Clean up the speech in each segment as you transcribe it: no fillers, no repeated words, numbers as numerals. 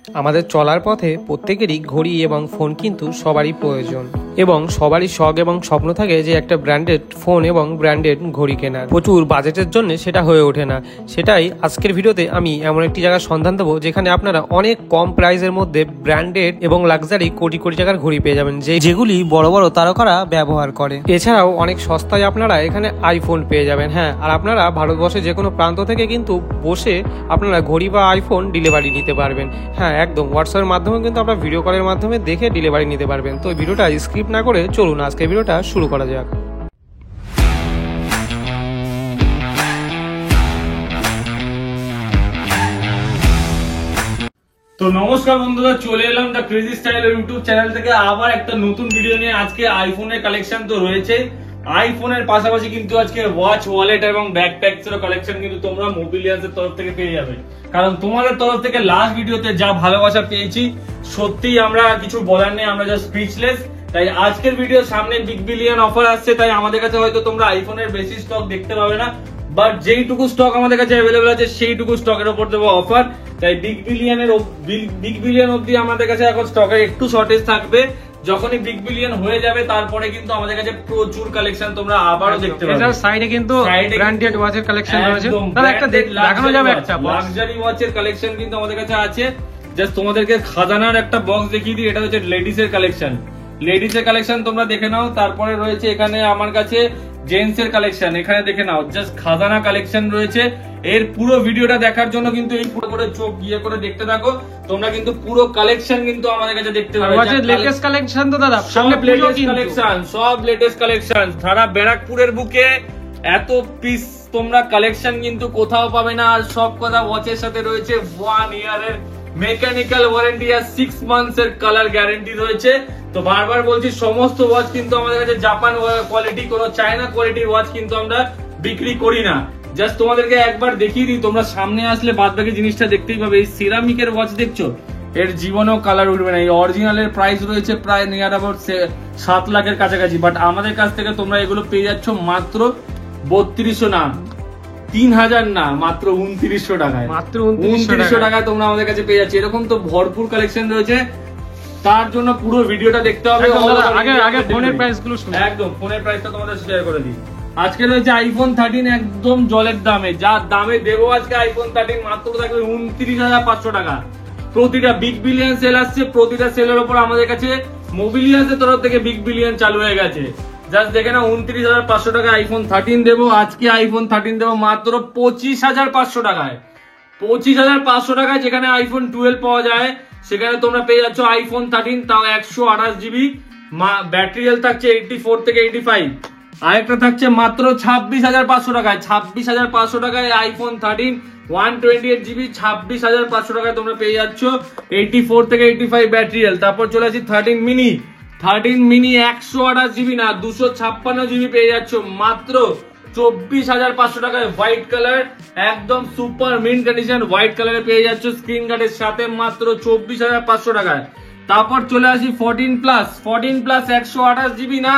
আমাদের চলার পথে প্রত্যেকেরই ঘড়ি এবং ফোন কিন্তু সবারই প্রয়োজন এবং সবারই শখ এবং স্বপ্ন থাকে যে একটা ব্র্যান্ডেড ফোন এবং ব্র্যান্ডেড ঘড়ি কেনার। প্রচুর বাজেটের জন্য সেটা হয়ে ওঠে না। সেটাই আজকের ভিডিওতে আমি এমন একটি জায়গার সন্ধান দেবো যেখানে আপনারা অনেক কম প্রাইসের মধ্যে ব্র্যান্ডেড এবং লাক্সারি কোটি কোটি টাকার ঘড়ি পেয়ে যাবেন, যেগুলি বড় বড় তারকারা ব্যবহার করে। এছাড়াও অনেক সস্তায় আপনারা এখানে আইফোন পেয়ে যাবেন। হ্যাঁ, আর আপনারা ভারতবর্ষের যে কোনো প্রান্ত থেকে কিন্তু বসে আপনারা ঘড়ি বা আইফোন ডেলিভারি নিতে পারবেন। হ্যাঁ, একদম হোয়াটসঅ্যাপের মাধ্যমে কিন্তু আপনারা ভিডিও কলের মাধ্যমে দেখে ডেলিভারি নিতে পারবেন। তো এই ভিডিওটা স্কিপ না করে চলুন আজকে ভিডিওটা শুরু করা যাক। তো নমস্কার বন্ধুরা, চলে এলাম the crazy style YouTube channel থেকে আবার একটা নতুন ভিডিও নিয়ে। আজকে আইফোনের কালেকশন তো রয়েছে, আইফোনের পাশাপাশি কিন্তু আজকে ওয়াচ, ওয়ালেট এবং ব্যাকপ্যাকসের কালেকশন কিন্তু তোমরা মোবিলিয়ান্সের তরফ থেকে পেয়ে যাবে। কারণ তোমাদের তরফ থেকে লাস্ট ভিডিওতে যা ভালোবাসা পেয়েছি, সত্যিই আমরা কিছু বলার নেই, আমরা জাস্ট স্পিচলেস। তাই আজকের ভিডিওর সামনে বিগ বিলিয়ন অফার আসছে, তাই আমাদের কাছে হয়তো তোমরা আইফোনের বেশি স্টক দেখতে পাবে না, বাট যেইটুকু স্টক আমাদের কাছে অ্যাভেলেবল আছে সেইটুকু স্টকের উপর দেবো অফার। তাই বিগ বিলিয়ন অবধি আমাদের কাছে এখন স্টকের একটু শর্টেজ থাকবে। যখনই বিগ বিলিয়ন হয়ে যাবে তারপরে কিন্তু আমাদের কাছে প্রচুর কালেকশন তোমরা আবারও দেখতে পাবে। এটার সাইডে কিন্তু ব্র্যান্ডেড ওয়াচের কালেকশন রয়েছে, তাহলে একটা দেখানো যাবে, একটা লাক্সারি ওয়াচের কালেকশন কিন্তু আমাদের কাছে আছে। জাস্ট তোমাদেরকে খাজানার একটা বক্স দেখিয়ে দিই, এটা হচ্ছে লেডিস এর কালেকশন। লেডিস এর কালেকশন তোমরা দেখে নাও। তারপরে রয়েছে এখানে আমার কাছে জেন্টস এর কালেকশন, এখানে দেখে নাও, জাস্ট খাজানা কালেকশন রয়েছে। এর পুরো ভিডিওটা দেখার জন্য কিন্তু এই পুরো করে চোখ গিয়ে করে দেখতে থাকো, তোমরা কিন্তু পুরো কালেকশন কিন্তু আমাদের কাছে দেখতে পাবে। লেটেস্ট কালেকশন তো দাদা, সামনে লেটেস্ট কালেকশন, সব লেটেস্ট কালেকশন। সারা ব্যারাকপুরের বুকে এত পিস তোমরা কালেকশন কিন্তু কোথাও পাবে না। আর সব কথা ওয়াচের সাথে রয়েছে 1 ইয়ারের মেকানিক্যাল ওয়ারেন্টি আর 6 মান্থস এর কালার গ্যারান্টি রয়েছে। তো বারবার বলছি, সমস্ত ওয়াচ কিন্তু আমাদের কাছে জাপান কোয়ালিটি, কোনো চায়না কোয়ালিটির ওয়াচ কিন্তু আমরা বিক্রি করি না। জাস্ট তোমাদেরকে একবার দেখিয়ে দিই, তোমরা সামনে আসলে বাদ বাকি জিনিসটা দেখতেই পাবে। এই সিরামিকের ওয়াচ দেখছো, এর জীবনেও কালার উঠবে না। এই অরিজিনালের প্রাইস রয়েছে প্রায় নিয়ার অ্যাবাউট 7 লাখের কাছাকাছি, বাট আমাদের কাছ থেকে তোমরা এগুলো পেয়ে যাচ্ছ মাত্র 3200 না, 3000 না, মাত্র 2900 টাকায়। মাত্র 2900 টাকায় তোমরা আমাদের কাছে পেয়ে যাচ্ছে। এরকম তো ভরপুর কালেকশন রয়েছে, তার জন্য পুরো ভিডিওটা দেখতে হবে। আগে ফোনের প্রাইস গুলো শুনুন। একদম ফোনের প্রাইসটা তোমাদের শেয়ার করে দিই। আজকে রয়েছে আইফোন 13 একদম জলের দামে, যা দামে দেবো আজকে আইফোন 13 মাত্র থাকবে 29,500 টাকা। প্রতিটা বিগ বিলিয়ন সেল আসছে, প্রতিটা সেলের উপর আমাদের কাছে মোবিলিয়ান্সের তরফ থেকে বিগ বিলিয়ন চালু হয়ে গেছে। জাস্ট দেখে না, 29,500 টাকা আইফোন 13 দেবো আজকে। আইফোন 13 দেবো মাত্র 25,500 টাকায়। 25,500 টাকায় যেখানে আইফোন 12 পাওয়া যায়, সেখানে তোমরা পেয়ে যাচ্ছ আইফোন 13, তাও 128 জিবি। ব্যাটারি হেলথ থাকছে 84 থেকে 85। আরেকটা থাকছে মাত্র 26,500 টাকায়। 26,500 টাকায় আইফোন 13 128 জিবি, 26,500 টাকায় তোমরা পেয়ে যাচ্ছ 84 থেকে 85 ব্যাটারি হেলথ। তারপর চলে আসি 13 মিনি। 13 মিনি 128 জিবি না, 256 জিবি পেয়ে যাচ্ছ মাত্র 24,500 টাকায়। হোয়াইট কালার, একদম সুপার মিন্ট কন্ডিশন হোয়াইট কালারে পেয়ে যাচ্ছ স্ক্রিন গার্ডের সাথে মাত্র 24,500 টাকায়। তারপর চলে আসি 14 প্লাস। 14 প্লাস 128 জিবি না,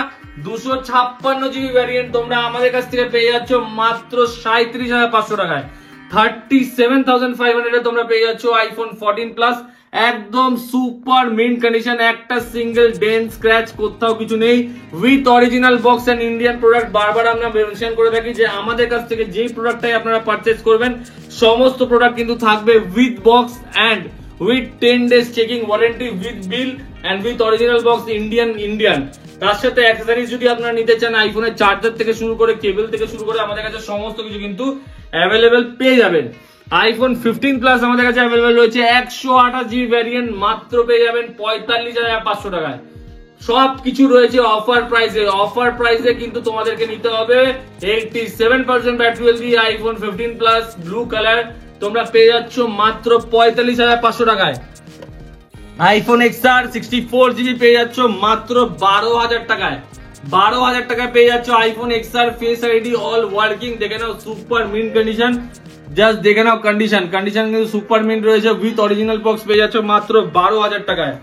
256 জিবি ভ্যারিয়েন্ট তোমরা আমাদের কাছ থেকে পেয়ে যাচ্ছ মাত্র 37,500 টাকায়। 37,500 তোমরা পেয়ে যাচ্ছ আইফোন 14 প্লাস, একদম সুপার মিন্ট কন্ডিশন, একটা সিঙ্গেল ডেন্ট স্ক্র্যাচ কোথাও কিছু নেই, with original box and Indian product. বারবার আমরা মেনশন করে থাকি যে আমাদের কাছ থেকে যেই প্রোডাক্টটাই আপনারা পারচেজ করবেন, সমস্ত প্রোডাক্ট কিন্তু থাকবে with box and with 10 days checking warranty, with bill and with original box Indian. তার সাথে অ্যাক্সেসরিজ যদি আপনারা নিতে চান, আইফোনের চার্জার থেকে শুরু করে কেবল থেকে শুরু করে আমাদের কাছে সমস্ত কিছু কিন্তু অ্যাভেলেবেল পেয়ে যাবেন। আইফোন 15 প্লাস আমাদের কাছে অ্যাভেলেবেল রয়েছে 128 জিবি ভ্যারিয়েন্ট, মাত্র পেয়ে যাবেন 45,500 টাকায়। সব কিছু রয়েছে অফার প্রাইসে। অফার প্রাইসে কিন্তু তোমাদেরকে নিতে হবে 87% ব্যাটারি হেলথ দিয়ে আইফোন 15 প্লাস ব্লু কালার তোমরা পেয়ে যাচ্ছ মাত্র 45,500 টাকায়। আইফোন XR 64 জিবি পেয়ে যাচ্ছ মাত্র 12,000 টাকায়। 12,000 টাকায় পেয়ে যাচ্ছ iPhone XR face ID all working. দেখে নাও, সুপার মিন্ট কন্ডিশন, জাস্ট দেখে নাও কন্ডিশন কিন্তু সুপার মিন্ট রয়েছে, উইথ অরিজিনাল বক্স পেয়ে যাচ্ছ মাত্র 12,000 টাকায়।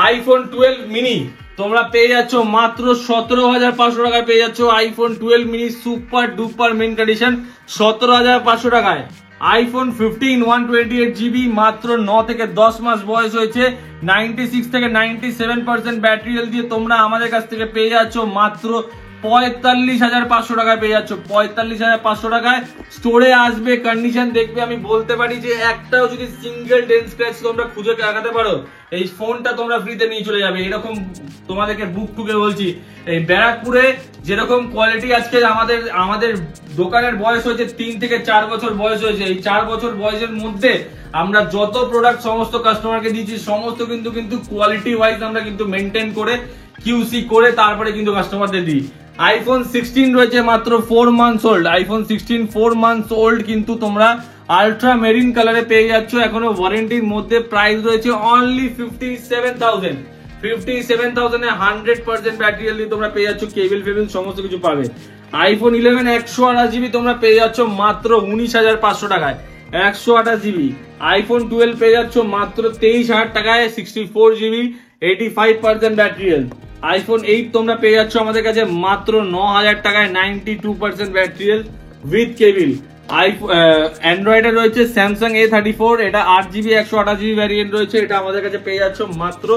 আইফোন 12 মিনি তোমরা পেয়ে যাচ্ছ মাত্র 17,500 টাকায় পেয়ে যাচ্ছ iPhone 12 mini super duper mint condition 17,500 টাকায়। আইফোন 15 128GB মাত্র 9 থেকে 10 মাস বয়স হয়েছে, 96 থেকে 97% ব্যাটারি হেলথ দিয়ে তোমরা আমাদের কাছ থেকে পেয়ে যাচ্ছ মাত্র 45,500 টাকায় পেয়ে যাচ্ছ। 45,500 টাকায় স্টোরে আসবে, কন্ডিশন দেখবে, আমি বলতে পারি যে একটাও যদি সিঙ্গেল ডেন্ট স্ক্র্যাচ তোমরা খুঁজে লাগাতে পারো, এই ফোনটা তোমরা ফ্রিতে নিয়ে চলে যাবে। এরকম তোমাদেরকে বুক টুকে বলছি, এই ব্যারাকপুরে যেরকম কোয়ালিটি আজকে আমাদের দোকানের বয়স হয়েছে 3 থেকে 4 বছর বয়স হয়েছে। এই 4 বছর বয়সের মধ্যে আমরা যত প্রোডাক্ট সমস্ত কাস্টমারকে দিয়েছি সমস্ত কিন্তু কোয়ালিটি ওয়াইজ আমরা কিন্তু মেনটেন করে কিউসি করে তারপরে কিন্তু কাস্টমারদের দিই। আইফোন 16 রয়েছে মাত্র 4 months old. IPhone 16 4 months old কিন্তু তোমরা আলট্রা মেরিন কালারে পেয়ে যাচ্ছ, এখনো ওয়ারেন্টির মধ্যে। প্রাইস রয়েছে অনলি 57,000। 57,000 এ 100% ব্যাটারি হেলথ দিয়ে তোমরা পেয়ে যাচ্ছ, কেবল ফেবল সমস্ত কিছু পাবে। আইফোন 11 128GB তোমরা পেয়ে যাচ্ছ মাত্র 19,500 টাকায়, 128GB। আইফোন 12 পেয়ে যাচ্ছ মাত্র 23,000 টাকায়, 64GB, 85% ব্যাটারি হেলথ। আইফোন 8 তোমরা পেয়ে যাচ্ছ আমাদের কাছে মাত্র 9,000 টাকায়, 92% ব্যাটারি হেলথ উইথ কেবল। অ্যান্ড্রয়েডে রয়েছে স্যামসাং A34, এটা 8GB 128GB ভ্যারিয়েন্ট রয়েছে, এটা আমাদের কাছে পেয়ে যাচ্ছ মাত্র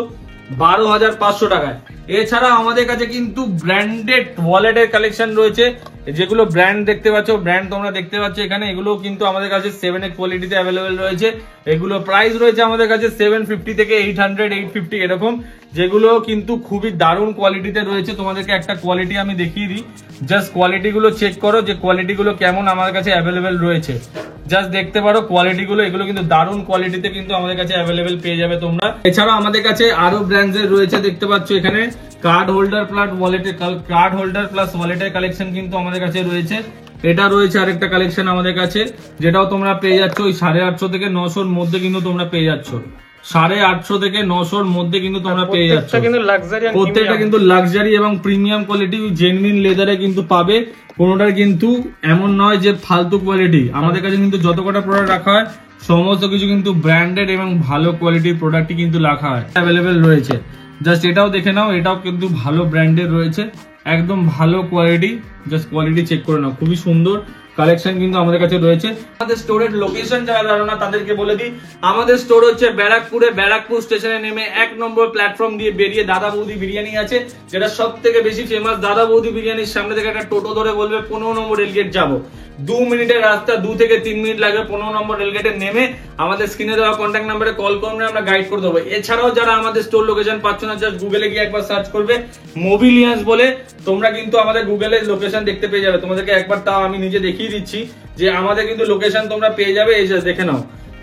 12,500 টাকায়। এছাড়া আমাদের কাছে কিন্তু ব্র্যান্ডেড ওয়ালেটের কালেকশন রয়েছে, যেগুলো ব্র্যান্ড দেখতে পাচ্ছ, ব্র্যান্ড তোমরা দেখতে পাচ্ছ এখানে, এগুলো কিন্তু আমাদের কাছে 7A কোয়ালিটিতে অ্যাভেলেবেল রয়েছে। এগুলো প্রাইস রয়েছে আমাদের কাছে 750 থেকে 800 850 এরকম, যেগুলো কিন্তু খুবই দারুণ কোয়ালিটিতে রয়েছে। তোমাদেরকে একটা কোয়ালিটি আমি দেখিয়ে দিই, জাস্ট কোয়ালিটি গুলো চেক করো যে কোয়ালিটি গুলো কেমন আমাদের কাছে অ্যাভেলেবেল রয়েছে। জাস্ট দেখতে পারো কোয়ালিটি গুলো, এগুলো কিন্তু দারুণ কোয়ালিটিতে কিন্তু আমাদের কাছে অ্যাভেলেবেল পেয়ে যাবে তোমরা। এছাড়া আমাদের কাছে আরো ব্র্যান্ডের রয়েছে, দেখতে পাচ্ছ এখানে কার্ড হোল্ডার প্লাস ওয়ালেটের কালেকশন কিন্তু আমাদের কাছে রয়েছে। এটা রয়েছে আরেকটা কালেকশন আমাদের কাছে, যেটাও তোমরা পেয়ে যাচ্ছ ওই 850 থেকে 900 মধ্যে কিন্তু তোমরা পেয়ে যাচ্ছ, 850 থেকে 900 মধ্যে কিন্তু তোমরা পেয়ে যাচ্ছ। প্রত্যেকটা কিন্তু লাক্সারি এবং প্রিমিয়াম কোয়ালিটি, জেনুইন লেদারে কিন্তু পাবে, কোনোটার কিন্তু এমন নয় যে ফালতু কোয়ালিটি। আমাদের কাছে কিন্তু যত কটা প্রোডাক্ট রাখা হয় সমস্ত কিছু কিন্তু ব্র্যান্ডেড এবং ভালো কোয়ালিটির প্রোডাক্টই কিন্তু রাখা হয়, অ্যাভেলেবেল রয়েছে। জাস্ট এটাও দেখে নাও, এটাও কিন্তু ভালো ব্র্যান্ডের রয়েছে, একদম ভালো কোয়ালিটি, জাস্ট কোয়ালিটি চেক করে নাও, খুবই সুন্দর কালেকশন কিন্তু আমাদের কাছে রয়েছে। আমাদের স্টোরের লোকেশন যারা জানো না তাদেরকে বলে দিই, আমাদের স্টোর হচ্ছে ব্যারাকপুরে, ব্যারাকপুর স্টেশনে নেমে 1 নম্বর প্ল্যাটফর্ম দিয়ে বেরিয়ে দাদা বৌদি বিরিয়ানি আছে, যেটা সব থেকে বেশি ফেমাস। দাদা বৌদি বিরিয়ানির সামনে থেকে একটা টোটো ধরে বলবে 15 নম্বর রেলগেট যাবো, 2 মিনিটের রাস্তা, 2 থেকে 3 মিনিট লাগবে। 15 নম্বর রেলগেটে নেমে আমাদের স্ক্রিনে দেওয়া কন্ট্যাক্ট নাম্বারে কল করবে, আমরা গাইড করে দেবো। এছাড়াও যারা আমাদের স্টোর লোকেশন পাচ্ছ না, জাস্ট গুগলে গিয়ে একবার সার্চ করবে মোবিলিয়ান্স বলে, তোমরা কিন্তু আমাদের গুগলে লোকেশন দেখতে পেয়ে যাবে। তোমাদেরকে একবার তাও আমি নিজে দেখিয়ে দিচ্ছি যে আমাদের কিন্তু লোকেশন তোমরা পেয়ে যাবে, এই জাস্ট দেখে নাও।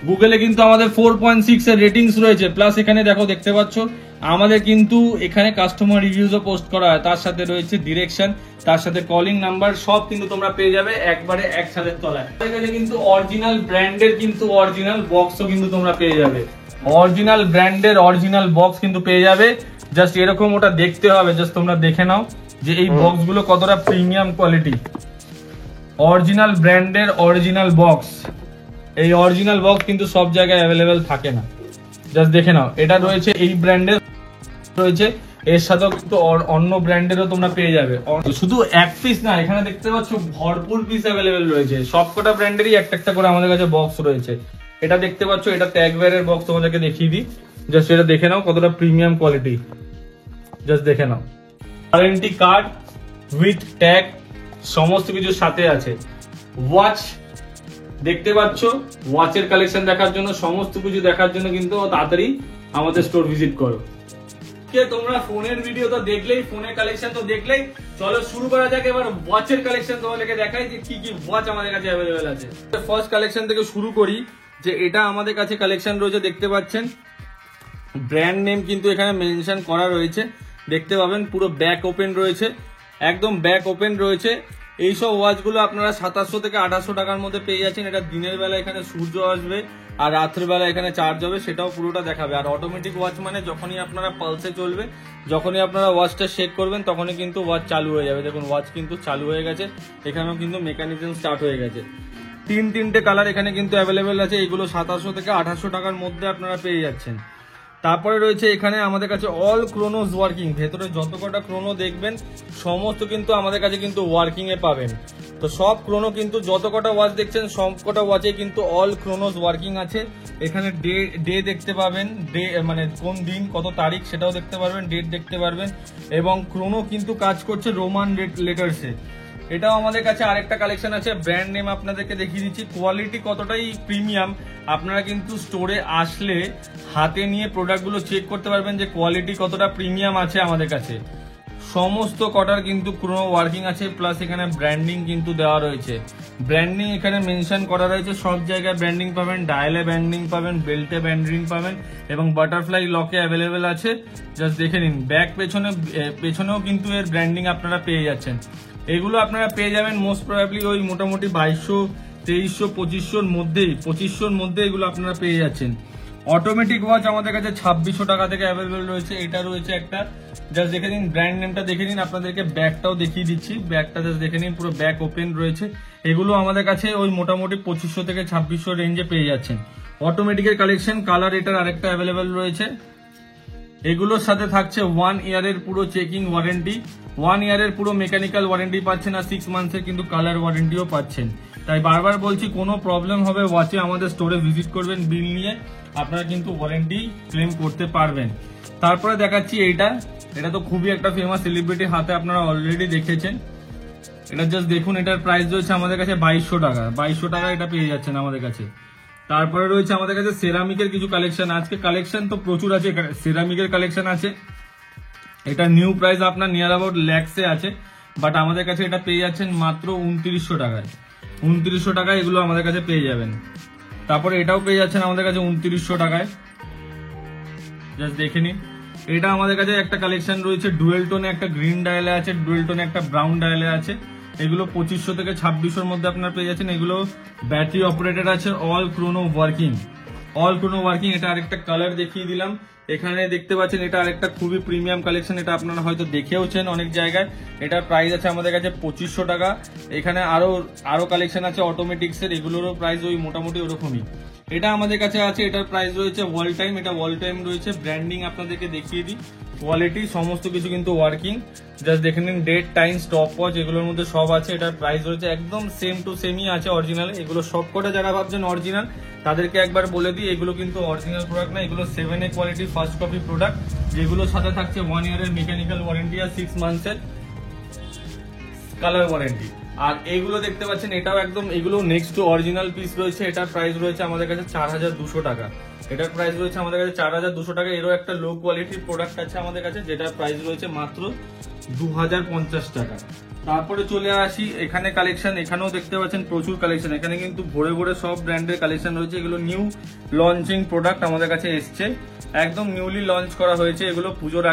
গুগলে কিন্তু আমাদের 4.6 এর রেটিংস রয়েছে, প্লাস এখানে দেখো দেখতে পাচ্ছ আমাদের কিন্তু এখানে কাস্টমার রিভিউজও পোস্ট করা হয়, তার সাথে রয়েছে ডিরেকশন, তার সাথে কলিং নাম্বার, সব কিন্তু তোমরা পেয়ে যাবে একবারে একসাথে তলায়। এখানে কিন্তু অরিজিনাল ব্র্যান্ডের কিন্তু অরিজিনাল বক্সও কিন্তু তোমরা পেয়ে যাবে, অরিজিনাল ব্র্যান্ডের অরিজিনাল বক্স কিন্তু পেয়ে যাবে। জাস্ট এরকম ওটা দেখতে হবে, জাস্ট তোমরা দেখে নাও যে এই বক্স গুলো কতটা প্রিমিয়াম কোয়ালিটি। অরিজিনাল ব্র্যান্ডের অরিজিনাল বক্স, এই অরিজিনাল বক্স কিন্তু সব জায়গায় অ্যাভেলেবেল থাকে না, জাস্ট দেখে নাও। এটা রয়েছে এই ব্র্যান্ডের রয়েছে, এর সাথেও কিন্তু অন্য ব্র্যান্ডেরও তোমরা পেয়ে যাবে। শুধু এক পিস না, এখানে দেখতে পাচ্ছ ভরপুর পিস অ্যাভেলেবেল রয়েছে, সবকটা ব্র্যান্ডেরই একটা একটা করে আমাদের কাছে বক্স রয়েছে। এটা দেখতে পাচ্ছ, এটা ট্যাগওয়্যারের বক্স, তোমাদেরকে দেখিয়ে দিই, জাস্ট এটা দেখে নাও কতটা প্রিমিয়াম কোয়ালিটি, জাস্ট দেখে নাও। ওয়ারেন্টি কার্ড উইথ ট্যাগ সমস্ত কিছু সাথে আছে। ওয়াচ দেখতে পাচ্ছ, ওয়াচের কালেকশন দেখার জন্য, সমস্ত কিছু দেখার জন্য কিন্তু তাড়াতাড়ি আমাদের স্টোর ভিজিট করো। তোমরা ফোনের ভিডিও তো দেখলেই, ফোনের কালেকশন তো দেখলেই, চলো শুরু করা যাক। এবার ওয়াচের কালেকশন তোমাদেরকে দেখাই যে কি কি ওয়াচ আমাদের কাছে অ্যাভেলেবেল আছে। ফার্স্ট কালেকশন থেকে শুরু করি, যে এটা আমাদের কাছে কালেকশন রয়েছে, দেখতে পাচ্ছেন ব্র্যান্ড নেম কিন্তু এখানে মেনশন করা রয়েছে, দেখতে পাবেন পুরো ব্যাক ওপেন রয়েছে, একদম ব্যাক ওপেন রয়েছে। এইসব ওয়াচগুলো আপনারা 2700 থেকে 2800 টাকার মধ্যে পেয়ে যাচ্ছেন। এটা দিনের বেলা এখানে সূর্য আসবে আর রাত্রের বেলা এখানে চার্জ হবে, সেটাও পুরোটা দেখাবে। আর অটোমেটিক ওয়াচ মানে যখনই আপনারা পালসে চলবে, যখনই আপনারা ওয়াচটা শেক করবেন তখনই কিন্তু ওয়াচ চালু হয়ে যাবে। দেখুন ওয়াচ কিন্তু চালু হয়ে গেছে, এখানেও কিন্তু মেকানিজম স্টার্ট হয়ে গেছে। তিনটে কালার এখানে কিন্তু অ্যাভেলেবেল আছে, এগুলো 2700 থেকে 2800 টাকার মধ্যে আপনারা পেয়ে যাচ্ছেন। তারপরে রয়েছে এখানে আমাদের কাছে অল ক্রোনোস ওয়ার্কিং, ভেতরে যত কটা ক্রোনো দেখবেন সমস্ত কিন্তু আমাদের কাছে কিন্তু ওয়ার্কিং এ পাবেন। তো সব ক্রোনো কিন্তু যত কটা ওয়াচ দেখছেন সব কটা ওয়াচে কিন্তু অল ক্রোনোস ওয়ার্কিং আছে। এখানে ডে দেখতে পাবেন, ডে মানে কোন দিন কত তারিখ সেটাও দেখতে পারবেন, ডেট দেখতে পারবেন, এবং ক্রোনো কিন্তু কাজ করছে রোমান লেটার্সে। এটাও আমাদের কাছে আরেকটা কালেকশন আছে, ব্র্যান্ড নেম আপনাদেরকে দেখিয়ে দিচ্ছি, কোয়ালিটি কতটাই প্রিমিয়াম আপনারা কিন্তু স্টোরে আসলে হাতে নিয়ে প্রোডাক্টগুলো চেক করতে পারবেন যে কোয়ালিটি কতটা প্রিমিয়াম আছে আমাদের কাছে। সমস্ত কটার কিন্তু ক্রোনো ওয়ার্কিং আছে, প্লাস এখানে ব্র্যান্ডিং কিন্তু দেওয়া রয়েছে, ব্র্যান্ডিং এখানে মেনশন করা রয়েছে, সব জায়গায় ব্র্যান্ডিং পাবেন, ডায়ালে ব্র্যান্ডিং পাবেন, বেল্টে ব্র্যান্ডিং পাবেন এবং বাটারফ্লাই লকে অ্যাভেলেবেল আছে। জাস্ট দেখে নিন, ব্যাক পেছনেও কিন্তু এর ব্র্যান্ডিং আপনারা পেয়ে যাচ্ছেন। এগুলো আপনারা পেয়ে যাবেন মোস্ট প্রবাবলি ওই মোটামুটি 2200, 2300, 2500 মধ্যে এগুলো আপনারা পেয়ে যাচ্ছেন। অটোমেটিক ওয়াচ আমাদের কাছে 2600 টাকা থেকে অ্যাভেলেবেল রয়েছে। এটা রয়েছে একটা, জাস্ট দেখে নিন, ব্র্যান্ড নেমটা দেখে নিন, আপনাদেরকে ব্যাগটাও দেখিয়ে দিচ্ছি, ব্যাগটা জাস্ট দেখে নিন, পুরো ব্যাগ ওপেন রয়েছে। এগুলো আমাদের কাছে ওই মোটামুটি 2500 থেকে 2600 রেঞ্জে পেয়ে যাচ্ছেন। অটোমেটিকের কালেকশন, কালার এটার আরেকটা অ্যাভেলেবেল রয়েছে। এগুলোর সাথে থাকছে 1 ইয়ারের পুরো চেকিং ওয়ারেন্টি, 1 ইয়ারের পুরো মেকানিক্যাল ওয়ারেন্টি পাচ্ছেন, আর 6 মান্থসের কিন্তু কালার ওয়ারেন্টিও পাচ্ছেন। তাই বারবার বলছি, কোনো প্রবলেম হবে ওয়াচে আমাদের স্টোরে ভিজিট করবেন, বিল নিয়ে আপনারা কিন্তু ওয়ারেন্টি ক্লেম করতে পারবেন। তারপরে দেখাচ্ছি এটা তো খুবই একটা ফেমাস সেলিব্রিটি হাতে আপনারা অলরেডি দেখেছেন। এটা জাস্ট দেখুন, এটার প্রাইস রয়েছে আমাদের কাছে 2200 টাকা, 2200 টাকা এটা পেয়ে যাচ্ছেন আমাদের কাছে। তারপরে রয়েছে আমাদের কাছে সেরামিকের কিছু কালেকশন, আজকে কালেকশন তো প্রচুর আছে, সেরামিকের কালেকশন আছে। এটা নিউ প্রাইস আপনার নিয়ার অ্যাবাউট ল্যাক্সে আছে, বাট আমাদের কাছে এটা পেয়ে যাচ্ছেন মাত্র 2900 টাকায়। 2900 টাকায় এগুলো আমাদের কাছে পেয়ে যাবেন। তারপরে এটাও পেয়ে যাচ্ছেন আমাদের কাছে 2900 টাকায়, জাস্ট দেখে নিন। এটা আমাদের কাছে একটা কালেকশন রয়েছে, ডুয়েল টোনে একটা গ্রিন ডায়ালে আছে, ডুয়েল টোনে একটা ব্রাউন ডায়ালে আছে। এগুলো 2500 থেকে 2600 মধ্যে আপনারা পেয়ে যাচ্ছেন। এগুলো ব্যাটারি অপারেটেড আছে, অল ক্রোনো ওয়ার্কিং। এটা আরেকটা কালার দেখিয়ে দিলাম, এখানে দেখতে পাচ্ছেন, এটা আরেকটা খুবই প্রিমিয়াম কালেকশন, এটা আপনারা হয়তো দেখেওছেন অনেক জায়গায়। এটার প্রাইস আছে আমাদের কাছে 2500 টাকা। এখানে আরো কালেকশন আছে অটোমেটিক্সের, এগুলোরও প্রাইস ওই মোটামুটি ওরকমই। এটা আমাদের কাছে আছে, এটার প্রাইস রয়েছে ওয়াল টাইম, এটা ওয়াল টাইম রয়েছে, ব্র্যান্ডিং আপনাদেরকে দেখিয়ে দিই, কোয়ালিটি সমস্ত কিছু কিন্তু ওয়ার্কিং। জাস্ট দেখে নিন, ডেট, টাইম, স্টপ ওয়াচ এগুলোর মধ্যে সব আছে। এটার প্রাইস রয়েছে একদম সেম টু সেমই আছে অরিজিনাল। এগুলো সবকটা যারা ভাবছেন অরিজিনাল তাদেরকে একবার বলে দিই, এগুলো কিন্তু অরিজিনাল প্রোডাক্ট না, এগুলো 7A quality first copy product, যেগুলোর সাথে থাকছে 1 ইয়ারের মেকানিক্যাল ওয়ারেন্টি আর 6 মান্থসের কালার ওয়ারেন্টি। আর এইগুলো দেখতে পাচ্ছেন, এটাও একদম, এগুলো নেক্সট টু অরিজিনাল পিস রয়েছে। এটার প্রাইস রয়েছে আমাদের কাছে 4200 টাকা। এটার প্রাইস রয়েছে আমাদের কাছে 4200 টাকা। এরও একটা লো কোয়ালিটির প্রোডাক্ট আছে আমাদের কাছে, যেটার প্রাইস রয়েছে মাত্র 2050 টাকা। তারপরে চলে আসি এখানে কালেকশন, এখানেও দেখতে পাচ্ছেন প্রচুর কালেকশন, এখানে কিন্তু ভরে ভরে সব ব্র্যান্ডের কালেকশন রয়েছে। এগুলো নিউ লঞ্চিং প্রোডাক্ট আমাদের কাছে এসছে, একদম নিউলি লঞ্চ করা হয়েছে। এগুলো পুজোর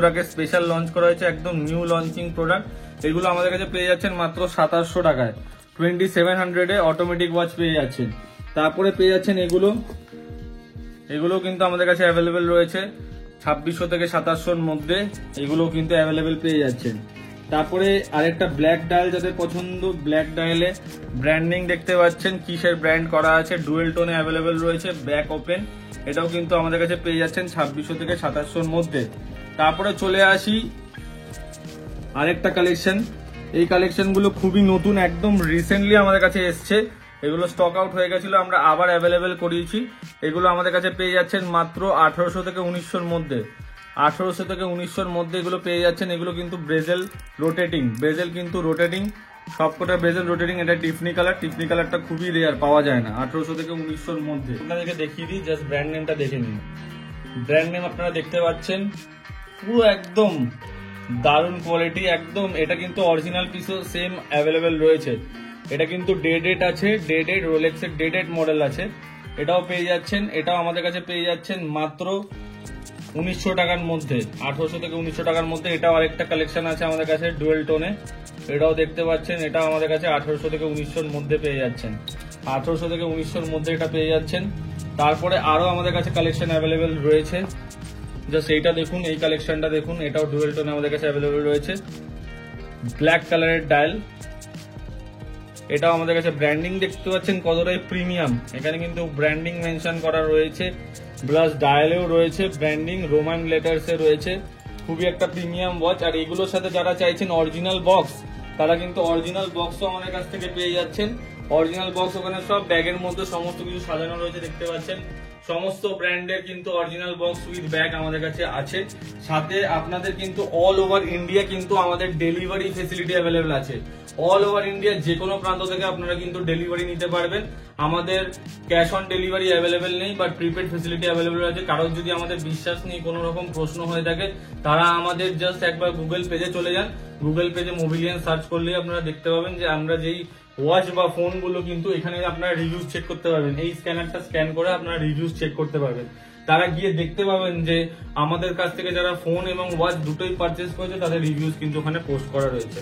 আগে স্পেশাল লঞ্চ করা হয়েছে, একদম নিউ লঞ্চিং প্রোডাক্ট। এগুলো আমাদের কাছে পেয়ে যাচ্ছেন মাত্র 2700 টাকায়, 2700-এ অটোমেটিক ওয়াচ পেয়ে যাচ্ছেন। তারপরে পেয়ে যাচ্ছেন এগুলো কিন্তু আমাদের কাছে অ্যাভেলেবেল রয়েছে 2600 থেকে 2700-এর মধ্যে, এগুলো কিন্তু অ্যাভেলেবেল পেয়ে যাচ্ছেন। তারপরে আরেকটা ব্ল্যাক ডায়াল, যাদের পছন্দ, ব্ল্যাক ডায়ালে ব্র্যান্ডিং দেখতে পাচ্ছেন, কিসের ব্র্যান্ড করা আছে, ডুয়েল টোনে অ্যাভেলেবেল রয়েছে, ব্যাক ওপেন। এটাও কিন্তু আমাদের কাছে পেয়ে যাচ্ছেন 2600 থেকে 2700-এর মধ্যে। তারপরে চলে আসি আরেকটা কালেকশন, এই কালেকশনগুলো খুবই নতুন, একদম রিসেন্টলি আমাদের কাছে এসছে। এগুলো স্টক আউট হয়ে গেছিল, আমরা আবার অ্যাভেলেবেল করিয়েছি। এগুলো আমাদের কাছে পেয়ে যাচ্ছেন মাত্র 1800 থেকে 1900-এর মধ্যে, 1800 থেকে 1900-এর মধ্যে এগুলো পেয়ে যাচ্ছেন। এগুলো কিন্তু বেজেল কিন্তু রোটেটিং, সবকটা বেজেল রোটেটিং। এটা টিফনি কালারটা খুবই রেয়ার, পাওয়া যায় না। 1800 থেকে 1900-এর মধ্যে আপনাদেরকে দেখিয়ে দিই, জাস্ট ব্র্যান্ড নেমটা দেখে নিন। ব্র্যান্ড নেম আপনারা দেখতে পাচ্ছেন, পুরো একদম দারুণ কোয়ালিটি, একদম। এটা কিন্তু অরিজিনাল পিসও সেম অ্যাভেলেবেল রয়েছে। এটা কিন্তু ডেট আছে, রোলেক্সের ডেট মডেল আছে, এটাও পেয়ে যাচ্ছেন। এটাও আমাদের কাছে পেয়ে যাচ্ছেন মাত্র 1900 টাকার মধ্যে, 1800 থেকে 1900 টাকার মধ্যে। এটাও আরেকটা কালেকশন আছে আমাদের কাছে ডুয়েল টোনে, এটাও দেখতে পাচ্ছেন। এটাও আমাদের কাছে 1800 থেকে 1900-এর মধ্যে পেয়ে যাচ্ছেন, 1800 থেকে 1900-এর মধ্যে এটা পেয়ে যাচ্ছেন। তারপরে আরো আমাদের কাছে কালেকশন অ্যাভেলেবেল রয়েছে, জাস্ট এইটা দেখুন, এই কালেকশনটা দেখুন, এটাও ডুয়েল টোনে আমাদের কাছে অ্যাভেলেবেল রয়েছে, ব্ল্যাক কালারের ডায়াল। এটাও আমাদের কাছে ব্র্যান্ডিং দেখতে পাচ্ছেন কতটাই প্রিমিয়াম, এখানে কিন্তু ব্র্যান্ডিং মেনশন করা রয়েছে, প্লাস ডায়ালেও রয়েছে ব্র্যান্ডিং, রোমান লেটার্সে রয়েছে। খুবই একটা প্রিমিয়াম ওয়াচ। আর এগুলোর সাথে যারা চাইছেন অরিজিনাল বক্স, তারা কিন্তু অরিজিনাল বক্সও আমাদের কাছ থেকে পেয়ে যাচ্ছেন। অরিজিনাল বক্স ওখানে সব ব্যাগের মধ্যে সমস্ত কিছু সাজানো রয়েছে, দেখতে পাচ্ছেন। সমস্ত ব্র্যান্ডের কিন্তু অরিজিনাল বক্স উইথ ব্যাগ আমাদের কাছে আছে। সাথে আপনাদের কিন্তু অল ওভার ইন্ডিয়া কিন্তু আমাদের ডেলিভারি ফেসিলিটি অ্যাভেলেবেল আছে। অল ওভার ইন্ডিয়া যে কোনো প্রান্ত থেকে আপনারা কিন্তু ডেলিভারি নিতে পারবেন। আমাদের ক্যাশ অন ডেলিভারি অ্যাভেলেবেল নেই, বাট প্রিপেড ফেসিলিটি অ্যাভেলেবেল আছে। কারোর যদি আমাদের বিশ্বাস নিয়ে কোনো রকম প্রশ্ন হয়ে থাকে, তারা আমাদের জাস্ট একবার গুগল পেজে চলে যান। গুগল পেজে মোবিলিয়ান সার্চ করলেই আপনারা দেখতে পাবেন যে আমরা যেই ওয়াচ বা ফোন গুলো কিন্তু এখানে আপনারা রিভিউজ চেক করতে পারবেন। এই স্ক্যানারটা স্ক্যান করে আপনারা রিভিউজ চেক করতে পারবেন। তারা গিয়ে দেখতে পাবেন যে আমাদের কাছ থেকে যারা ফোন এবং ওয়াচ দুটোই পারচেস করেছে তাদের রিভিউজ কিন্তু ওখানে পোস্ট করা রয়েছে।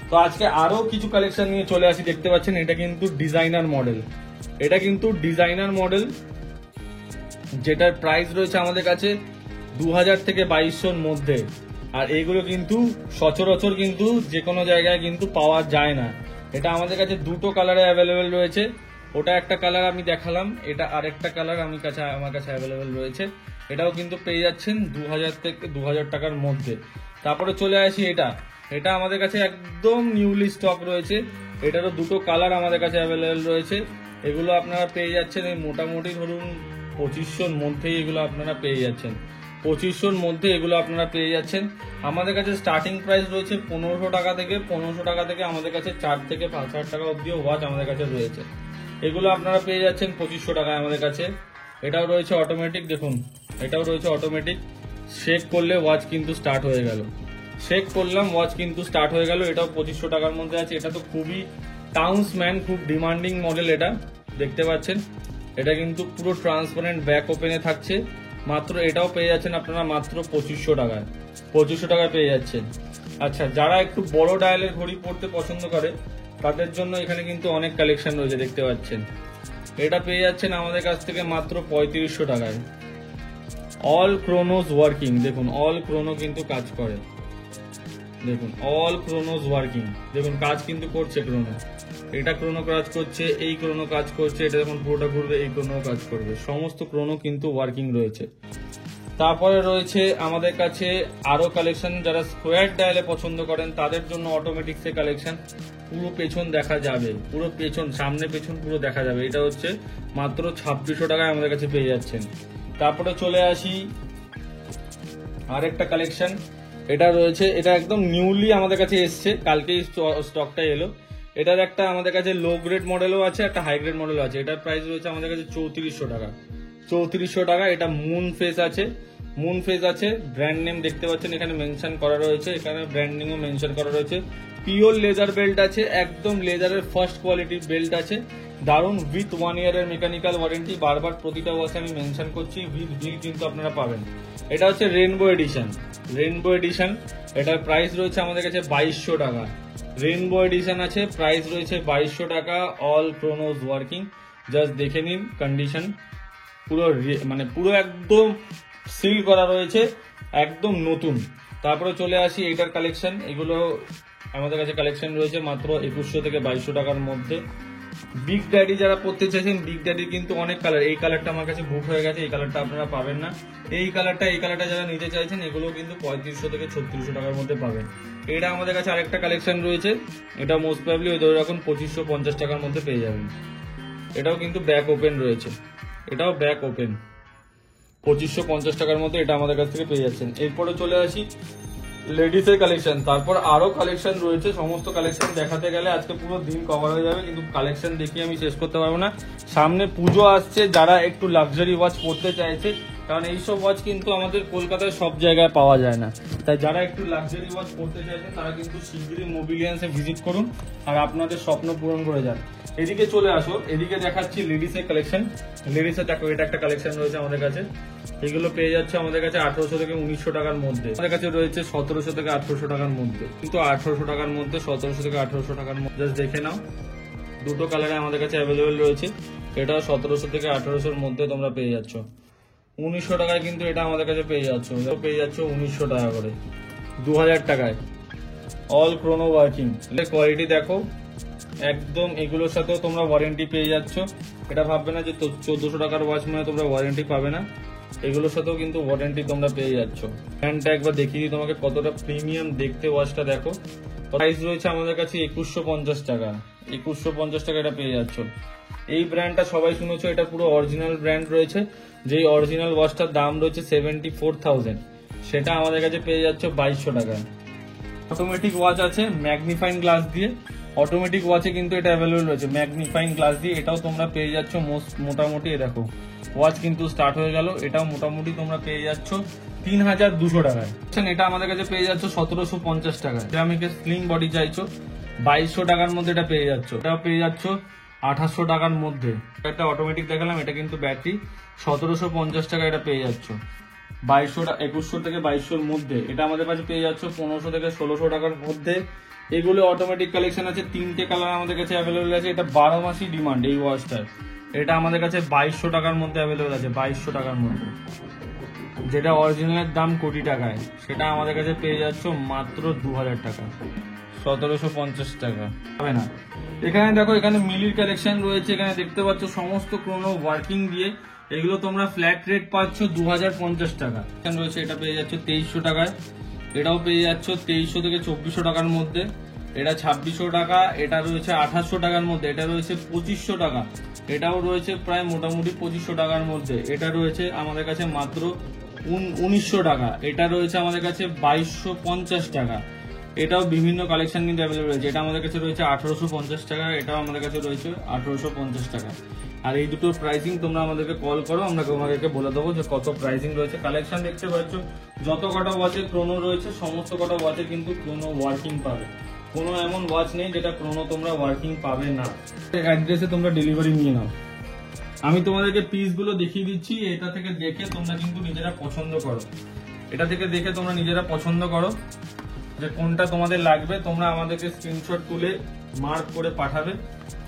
তো আজকে আরো কিছু কালেকশন নিয়ে চলে আসি। দেখতে পাচ্ছেন এটা কিন্তু ডিজাইনার মডেল। এটা কিন্তু ডিজাইনার মডেল, যেটার প্রাইস রয়েছে আমাদের কাছে 2000 থেকে 2200 মধ্যে। আর এইগুলো কিন্তু সচরাচর কিন্তু যে কোনো জায়গায় কিন্তু পাওয়া যায় না। এটা আমাদের কাছে দুটো কালারে অ্যাভেলেবেল রয়েছে। ওটা একটা কালার আমি দেখালাম, এটা আরেকটা কালার আমার কাছে অ্যাভেলেবেল রয়েছে। এটাও কিন্তু পেয়ে যাচ্ছেন 2000 থেকে 2000 টাকার মধ্যে। তারপরে চলে আসি এটা আমাদের কাছে একদম নিউলি স্টক রয়েছে। এটারও দুটো কালার আমাদের কাছে অ্যাভেলেবেল রয়েছে। এগুলো আপনারা পেয়ে যাচ্ছেন এই মোটামুটি ধরুন 2500 মধ্যেই এগুলো আপনারা পেয়ে যাচ্ছেন। 2500 মধ্যে এগুলো আপনারা পেয়ে যাচ্ছেন। আমাদের কাছে স্টার্টিং প্রাইস রয়েছে 1500 টাকা থেকে। 1500 টাকা থেকে আমাদের কাছে 4 থেকে 5000 টাকা অব্দি ওয়াচ আমাদের কাছে রয়েছে। এগুলো আপনারা পেয়ে যাচ্ছেন 2500 টাকায় আমাদের কাছে। এটাও রয়েছে অটোমেটিক, দেখুন এটাও রয়েছে অটোমেটিক। শেক করলে ওয়াচ কিন্তু স্টার্ট হয়ে গেল। শেক করলাম, ওয়াচ কিন্তু স্টার্ট হয়ে গেল। এটাও 2500 টাকার মধ্যে আছে। এটা তো খুবই টাউন্সম্যান, খুব ডিমান্ডিং মডেল। এটা দেখতে পাচ্ছেন, এটা কিন্তু পুরো ট্রান্সপারেন্ট ব্যাক ওপেনে থাকছে। মাত্র এটাও পেয়ে যাচ্ছেন আপনারা মাত্র 2500 টাকায়। 2500 টাকায় পেয়ে যাচ্ছেন। আচ্ছা, যারা একটু বড় ডায়ালের ঘড়ি পড়তে পছন্দ করে তাদের জন্য এখানে কিন্তু অনেক কালেকশন রয়েছে, দেখতে পাচ্ছেন। এটা পেয়ে যাচ্ছেন আমাদের কাছ থেকে মাত্র 3500 টাকায়। অল ক্রোনোস ওয়ার্কিং, দেখুন অল ক্রোনো কিন্তু কাজ করে। দেখুন অল ক্রোনোস ওয়ার্কিং, দেখুন কাজ কিন্তু করছে ক্রোনো। এটা ক্রোনো কাজ করছে, এই ক্রোনো কাজ করছে, এটা যখন পুরোটা ঘুরবে এই ক্রোনো কাজ করবে। সমস্ত ক্রোনো কিন্তু ওয়ার্কিং রয়েছে। তারপরে রয়েছে আমাদের কাছে আরো কালেকশন। যারা স্কোয়ার ডায়ালে পছন্দ করেন তাদের জন্য অটোমেটিক্সের কালেকশন। পুরো পেছন দেখা যাবে, পুরো পেছন, সামনে পেছন পুরো দেখা যাবে। এটা হচ্ছে মাত্র 2600 টাকায় আমাদের কাছে পেয়ে যাচ্ছেন। তারপরে চলে আসি আরেকটা কালেকশন। এটা রয়েছে, এটা একদম নিউলি আমাদের কাছে এসছে, কালকেই স্টকটা এলো। এটার একটা আমাদের কাছে লো গ্রেড মডেলও আছে, একটা হাই গ্রেড মডেলও আছে। এটার প্রাইস রয়েছে আমাদের কাছে 3400 টাকা। 3400 টাকা। এটা মুন ফেস আছে, মুন ফেস আছে। ব্র্যান্ড নেম দেখতে পাচ্ছেন এখানে মেনশন করা রয়েছে, এখানে ব্র্যান্ড নেমও মেনশন করা রয়েছে। পিওর লেদার বেল্ট আছে, একদম লেদারের ফার্স্ট কোয়ালিটির বেল্ট আছে। দারুন, উইথ 1 ইয়ারের মেকানিক্যাল ওয়ারেন্টি। বারবার প্রতিটা ওয়াচে আমি মেনশন করছি উইথ বিল কিন্তু আপনারা পাবেন। এটা হচ্ছে রেনবো এডিশন। রেনবো এডিশন, এটার প্রাইস রয়েছে আমাদের কাছে 2200 টাকা। রেনবো এডিশন আছে, প্রাইস রয়েছে 2200 টাকা। অল ক্রোনোস ওয়ার্কিং, জাস্ট দেখে নিন কন্ডিশন। পুরো মানে পুরো একদম সিল করা রয়েছে, একদম নতুন। তারপরে চলে আসি এটার কালেকশন। এগুলো আমাদের কাছে কালেকশন রয়েছে মাত্র 2100 থেকে 2200 টাকার মধ্যে। বিগ ড্যাডি যারা পড়তে চাইছেন, বিগ ড্যাডি কিন্তু অনেক কালার। এই কালারটা আমার কাছে বুক হয়ে গেছে, এই কালারটা আপনারা পাবেন না। এই কালারটা যারা নিতে চাইছেন এগুলো কিন্তু 3500 থেকে 3600 টাকার মধ্যে পাবেন। এটা আমাদের কাছে আরেকটা কালেকশন রয়েছে। এটা মোস্ট প্রবাবলি ওই ধরে রাখুন 2550 টাকার মধ্যে পেয়ে যাবেন। এটাও কিন্তু ব্যাক ওপেন রয়েছে, এটাও ব্যাক ওপেন। 2550 টাকার মধ্যে এটা আমাদের কাছ থেকে পেয়ে যাচ্ছেন। এরপরে চলে আসি লেডিসের কালেকশন। তারপর আরো কালেকশন রয়েছে। সমস্ত কালেকশন দেখাতে গেলে আজকে পুরো দিন কভার হয়ে যাবে, কিন্তু কালেকশন দেখিয়ে আমি শেষ করতে পারবো না। সামনে পুজো আসছে, যারা একটু লাক্সারি ওয়াচ পড়তে চাইছে, কারণ এইসব ওয়াচ কিন্তু আমাদের কলকাতায় সব জায়গায় পাওয়া যায় না, তাই যারা একটু লাক্সারি ওয়াচ পড়তে চাইছেন তারা কিন্তু শিগগিরই মোবিলিয়ান্সে ভিজিট করুন আর আপনাদের স্বপ্ন পূরণ করে যান। এদিকে চলে আসো, এদিকে দেখাচ্ছি লেডিসের কালেকশন। লেডিসের দেখো, এটা একটা কালেকশন রয়েছে আমাদের কাছে। এগুলো পেয়ে যাচ্ছে আমাদের কাছে 1800 থেকে 1900 টাকার মধ্যে। আমাদের কাছে রয়েছে 1700 থেকে 1800 টাকার মধ্যে, কিন্তু 1800 টাকার মধ্যে, 1700 থেকে 1800 টাকার মধ্যে। জাস্ট দেখে নাও, দুটো কালারে আমাদের কাছে অ্যাভেলেবেল রয়েছে। এটা 1700 থেকে 1800 এর মধ্যে তোমরা পেয়ে যাচ্ছ। 1900 টাকায় কিন্তু এটা আমাদের কাছে পেয়ে যাচ্ছ। পেয়ে যাচ্ছ 1900 টাকা করে, 2000 টাকায়। All ক্রোনো working. কোয়ালিটি দেখো একদম। এগুলোর সাথেও তোমরা ওয়ারেন্টি পেয়ে যাচ্ছ। এটা ভাববে না যে 1400 টাকার ওয়াচ মানে তোমরা ওয়ারেন্টি পাবে না। এগুলোর সাথেও কিন্তু ওয়ারেন্টি তোমরা পেয়ে যাচ্ছ। ফ্যানটা একবার দেখিয়ে দিই তোমাকে কতটা প্রিমিয়াম দেখতে ওয়াচটা। দেখো প্রাইস রয়েছে আমাদের কাছে 2150 টাকা। 2150 টাকা এটা পেয়ে যাচ্ছ। এই ব্র্যান্ডটা সবাই শুনেছো, এটা পুরো অরিজিনাল ব্র্যান্ড রয়েছে। যেই অরিজিনাল ওয়াচটার দাম রয়েছে 74,000, সেটা আমাদের কাছে পেয়ে যাচ্ছ 2200 টাকায়। অটোমেটিক ওয়াচ আছে ম্যাগনিফাইং গ্লাস দিয়ে, অটোমেটিক ওয়াচে কিন্তু এটা অ্যাভেলেবল রয়েছে ম্যাগনিফাইং গ্লাস দিয়ে। এটাও তোমরা পেয়ে যাচ্ছ মোটামুটি, দেখো ওয়াচ কিন্তু স্টার্ট হয়ে গেল। এটাও মোটামুটি তোমরা পেয়ে যাচ্ছ 3200 টাকায়। এটা আমাদের কাছে পেয়ে যাচ্ছ 1750 টাকায়। সেরামিকের স্লিং বডি চাইছো 2200 টাকার মধ্যে এটা পেয়ে যাচ্ছ। এটাও পেয়ে যাচ্ছ 2800 টাকার মধ্যে। একটা অটোমেটিক দেখালাম, এটা কিন্তু ব্যাটারি। 1750 টাকা এটা পেয়ে যাচ্ছ। 2100 থেকে 2200 মধ্যে এটা আমাদের কাছে পেয়ে যাচ্ছ 1500 থেকে 1600 টাকার মধ্যে। এগুলো অটোমেটিক কালেকশন আছে, 3টে কালার আমাদের কাছে অ্যাভেলেবল আছে। এটা 12 মাসই ডিমান্ড এই ওয়াচটার। এটা আমাদের কাছে 2200 টাকার মধ্যে অ্যাভেলেবল আছে, 2200 টাকার মধ্যে। যেটা অরিজিনালের দাম কোটি টাকায়, সেটা আমাদের কাছে পেয়ে যাচ্ছ মাত্র 2000 টাকা, 1750 টাকা হবে না। এখানে দেখো, এখানে মিলির কালেকশন রয়েছে। এখানে দেখতে পাচ্ছ সমস্ত ক্রোনো ওয়ার্কিং দিয়ে। এগুলো তোমরা ফ্ল্যাট রেট পাচ্ছ 2050 টাকা। এখানে রয়েছে, এটা পেয়ে যাচ্ছ 2300 টাকায়। এটাও পেয়ে যাচ্ছ 2300 থেকে 2400 টাকার মধ্যে। এটা 2600 টাকা। এটা রয়েছে 2800 টাকার মধ্যে। এটা রয়েছে 2500 টাকা। এটাও রয়েছে প্রায় মোটামুটি 2500 টাকার মধ্যে। এটা রয়েছে আমাদের কাছে মাত্র 1900 টাকা। এটা রয়েছে আমাদের কাছে 2250 টাকা। এটাও বিভিন্ন কালেকশন কিন্তু অ্যাভেলেবল রয়েছে। এটা আমাদের কাছে রয়েছে 1850 টাকা। এটাও আমাদের কাছে রয়েছে 1850 টাকা। আর এই দুটোর প্রাইসিং তোমরা আমাদেরকে কল করো, আমরা তোমাদেরকে বলে দেবো যে কত প্রাইসিং রয়েছে। কালেকশন দেখতে পাচ্ছ, যত কটা ওয়াচে ক্রোনো রয়েছে সমস্ত কটা ওয়াচে কিন্তু ক্রোনো ওয়ার্কিং পাবে। কোনো এমন ওয়াচ নেই যেটা ক্রোনো তোমরা ওয়ার্কিং পাবে না। অ্যাড্রেসে তোমরা ডেলিভারি নিয়ে নাও। আমি তোমাদেরকে পিসগুলো দেখিয়ে দিচ্ছি, এটা থেকে দেখে তোমরা কিন্তু নিজেরা পছন্দ করো। এটা থেকে দেখে তোমরা নিজেরা পছন্দ করো যে কোনটা তোমাদের লাগবে। তোমরা আমাদেরকে স্ক্রিনশট তুলে মার্ক করে পাঠাবে,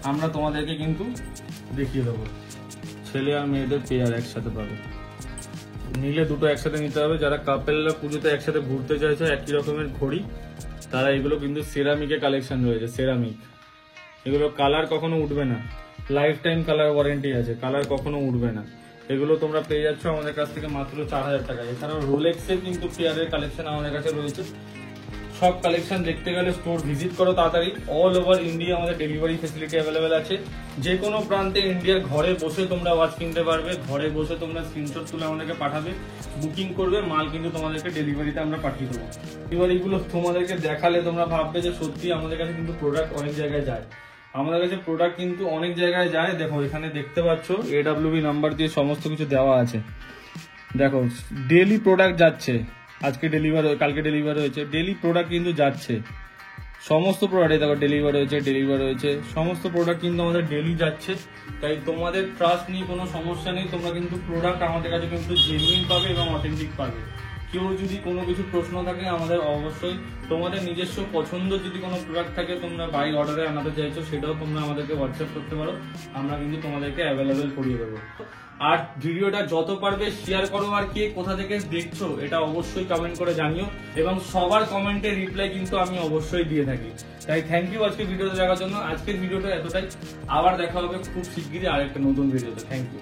আমরা তোমাদেরকে কিন্তু দেখিয়ে দেবো। ছেলে আর মেয়েদের পেয়ার একসাথে পাবে। নিলে দুটো একসাথে নিতে হবে। যারা কাপেলরা পুজোতে একসাথে ঘুরতে চাইছে একই রকমের ঘড়ি, তারা এগুলো কিন্তু সেরামিকের কালেকশন রয়েছে। সেরামিক এগুলো কালার কখনো উঠবে না, লাইফ টাইম কালার ওয়ারেন্টি আছে, কালার কখনো উঠবে না। এগুলো তোমরা পেয়ে যাচ্ছ আমাদের কাছ থেকে মাত্র 4000 টাকা। এছাড়াও রোলেক্সের কিন্তু পেয়ারের কালেকশন আমাদের কাছে রয়েছে। সব কালেকশন দেখতে গেলে স্টোর ভিজিট করো তাড়াতাড়ি। অল ওভার ইন্ডিয়া আমাদের ডেলিভারি ফেসিলিটি অ্যাভেলেবেল আছে। যে কোনো প্রান্তে ইন্ডিয়ার ঘরে বসে তোমরা ওয়াচ কিনতে পারবে। ঘরে বসে তোমরা স্ক্রিনশট তুলে আমাদেরকে পাঠাবে, বুকিং করবে, মাল কিন্তু তোমাদেরকে ডেলিভারিতে আমরা পাঠিয়ে দেবো। ডেলিভারিগুলো তোমাদেরকে দেখালে তোমরা ভাববে যে সত্যি আমাদের কাছে কিন্তু প্রোডাক্ট অনেক জায়গায় যায়। আমাদের কাছে প্রোডাক্ট কিন্তু অনেক জায়গায় যায়। দেখো এখানে দেখতে পাচ্ছ AWB নাম্বার দিয়ে সমস্ত কিছু দেওয়া আছে। দেখো ডেলি প্রোডাক্ট যাচ্ছে, আজকে ডেলিভার, কালকে ডেলিভার হয়েছে, ডেলি প্রোডাক্ট কিন্তু যাচ্ছে। সমস্ত প্রোডাক্ট দেখো ডেলিভার হয়েছে, সমস্ত প্রোডাক্ট কিন্তু আমাদের ডেলি যাচ্ছে। তাই তোমাদের ট্রাস্ট নিয়ে কোনো সমস্যা নেই। তোমরা কিন্তু প্রোডাক্ট আমাদের কাছে কিন্তু জেনুইন পাবে এবং অথেন্টিক পাবে। কেউ যদি কোনো কিছু প্রশ্ন থাকে, আমাদের অবশ্যই তোমাদের নিজস্ব পছন্দ যদি কোনো প্রোডাক্ট থাকে তোমরা বাই অর্ডারে আনাতে চাইছো, সেটাও তোমরা আমাদেরকে হোয়াটসঅ্যাপ করতে পারো, আমরা কিন্তু তোমাদেরকে অ্যাভেলেবেল করিয়ে দেবো। আর ভিডিওটা যত পারবে শেয়ার করো। আর কে কোথা থেকে দেখছো এটা অবশ্যই কমেন্ট করে জানিও, এবং সবার কমেন্টের রিপ্লাই কিন্তু আমি অবশ্যই দিয়ে থাকি। তাই থ্যাংক ইউ আজকে ভিডিওটা দেখার জন্য। আজকের ভিডিওটা এতটাই, আবার দেখা হবে খুব শিগগিরই আরেকটা নতুন ভিডিওতে। Thank you.